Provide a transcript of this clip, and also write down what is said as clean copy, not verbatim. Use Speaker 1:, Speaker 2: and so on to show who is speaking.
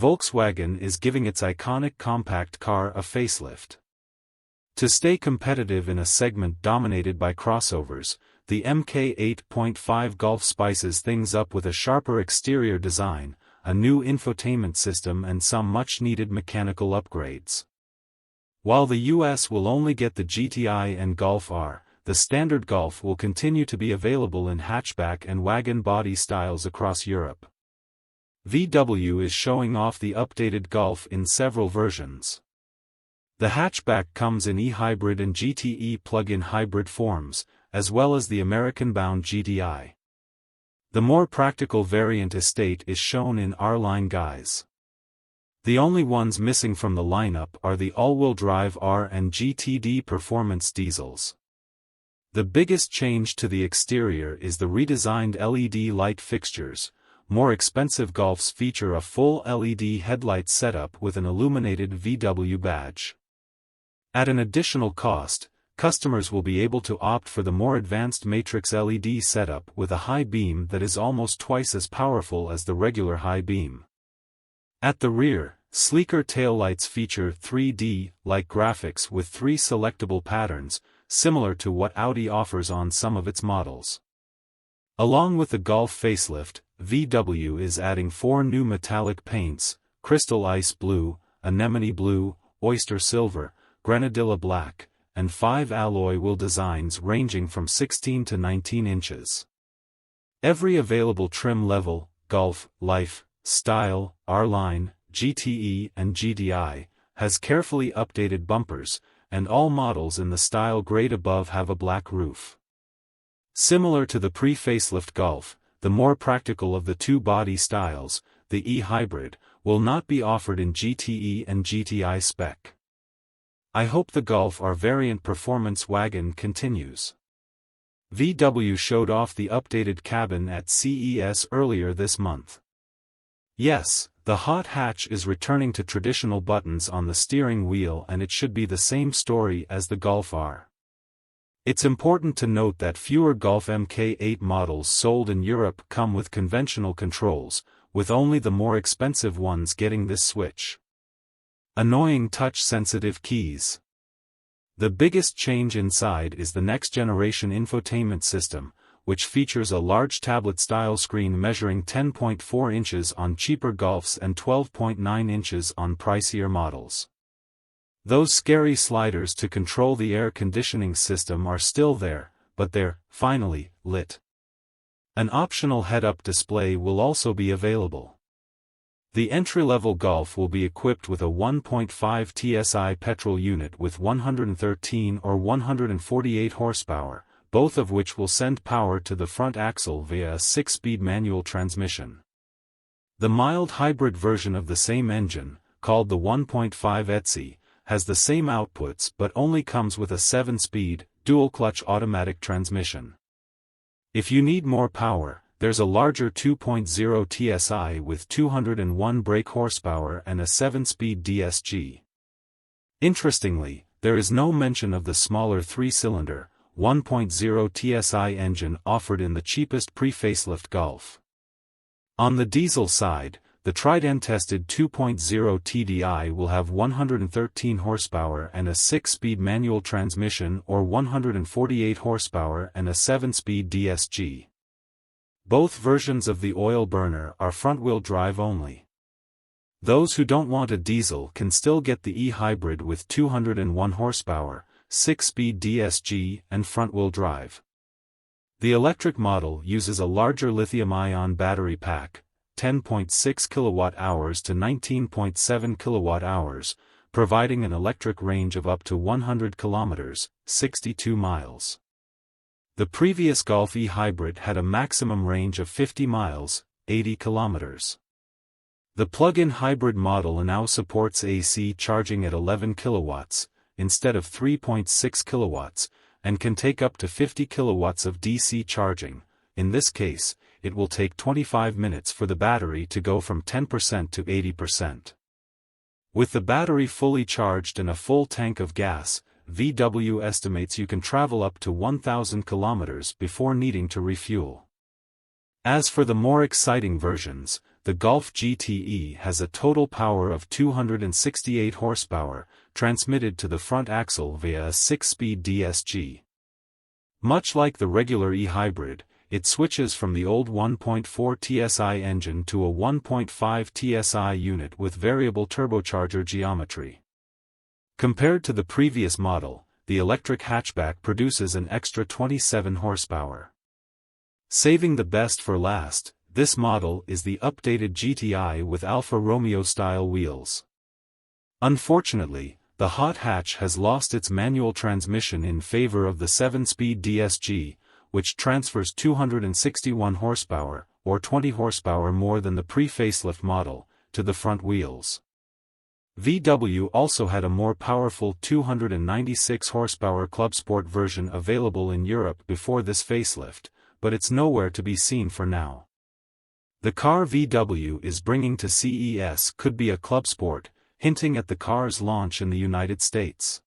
Speaker 1: Volkswagen is giving its iconic compact car a facelift. To stay competitive in a segment dominated by crossovers, the Mk8.5 Golf spices things up with a sharper exterior design, a new infotainment system and some much-needed mechanical upgrades. While the US will only get the GTI and Golf R, the standard Golf will continue to be available in hatchback and wagon body styles across Europe. VW is showing off the updated Golf in several versions. The hatchback comes in eHybrid and GTE plug-in hybrid forms, as well as the American-bound GTI. The more practical variant Estate is shown in R-line guise. The only ones missing from the lineup are the all-wheel drive R and GTD performance diesels. The biggest change to the exterior is the redesigned LED light fixtures. More expensive Golfs feature a full LED headlight setup with an illuminated VW badge. At an additional cost, customers will be able to opt for the more advanced matrix LED setup with a high beam that is almost twice as powerful as the regular high beam. At the rear, sleeker taillights feature 3D-like graphics with 3 selectable patterns, similar to what Audi offers on some of its models. Along with the Golf facelift, VW is adding 4 new metallic paints: crystal ice blue, anemone blue, oyster silver, grenadilla black, and 5 alloy wheel designs ranging from 16 to 19 inches. Every available trim level, Golf, Life, Style, R-Line, GTE and GTI, has carefully updated bumpers, and all models in the style grade above have a black roof. Similar to the pre-facelift Golf, the more practical of the two body styles, the eHybrid, will not be offered in GTE and GTI spec. I hope the Golf R variant performance wagon continues. VW showed off the updated cabin at CES earlier this month. Yes, the hot hatch is returning to traditional buttons on the steering wheel, and it should be the same story as the Golf R. It's important to note that fewer Golf Mk8 models sold in Europe come with conventional controls, with only the more expensive ones getting this switch. Annoying touch-sensitive keys. The biggest change inside is the next-generation infotainment system, which features a large tablet-style screen measuring 10.4 inches on cheaper Golfs and 12.9 inches on pricier models. Those scary sliders to control the air conditioning system are still there, but they're, finally, lit. An optional head-up display will also be available. The entry-level Golf will be equipped with a 1.5 TSI petrol unit with 113 or 148 horsepower, both of which will send power to the front axle via a 6-speed manual transmission. The mild hybrid version of the same engine, called the 1.5 GTI, has the same outputs but only comes with a 7-speed, dual-clutch automatic transmission. If you need more power, there's a larger 2.0 TSI with 201 brake horsepower and a 7-speed DSG. Interestingly, there is no mention of the smaller 3-cylinder, 1.0 TSI engine offered in the cheapest pre-facelift Golf. On the diesel side, the tried-and-tested 2.0 TDI will have 113 horsepower and a 6-speed manual transmission or 148 horsepower and a 7-speed DSG. Both versions of the oil burner are front-wheel drive only. Those who don't want a diesel can still get the eHybrid with 201 horsepower, 6-speed DSG and front-wheel drive. The electric model uses a larger lithium-ion battery pack, 10.6 kWh to 19.7 kWh, providing an electric range of up to 100 km, 62 miles. The previous Golf eHybrid had a maximum range of 50 miles, 80 km. The plug-in hybrid model now supports AC charging at 11 kilowatts, instead of 3.6 kilowatts, and can take up to 50 kilowatts of DC charging. In this case, it will take 25 minutes for the battery to go from 10% to 80%. With the battery fully charged and a full tank of gas, VW estimates you can travel up to 1,000 kilometers before needing to refuel. As for the more exciting versions, the Golf GTE has a total power of 268 horsepower, transmitted to the front axle via a 6-speed DSG. Much like the regular eHybrid, it switches from the old 1.4 TSI engine to a 1.5 TSI unit with variable turbocharger geometry. Compared to the previous model, the electric hatchback produces an extra 27 horsepower. Saving the best for last, this model is the updated GTI with Alfa Romeo-style wheels. Unfortunately, the hot hatch has lost its manual transmission in favor of the 7-speed DSG, which transfers 261 horsepower, or 20 horsepower more than the pre-facelift model, to the front wheels. VW also had a more powerful 296 horsepower Club Sport version available in Europe before this facelift, but it's nowhere to be seen for now. The car VW is bringing to CES could be a Club Sport, hinting at the car's launch in the United States.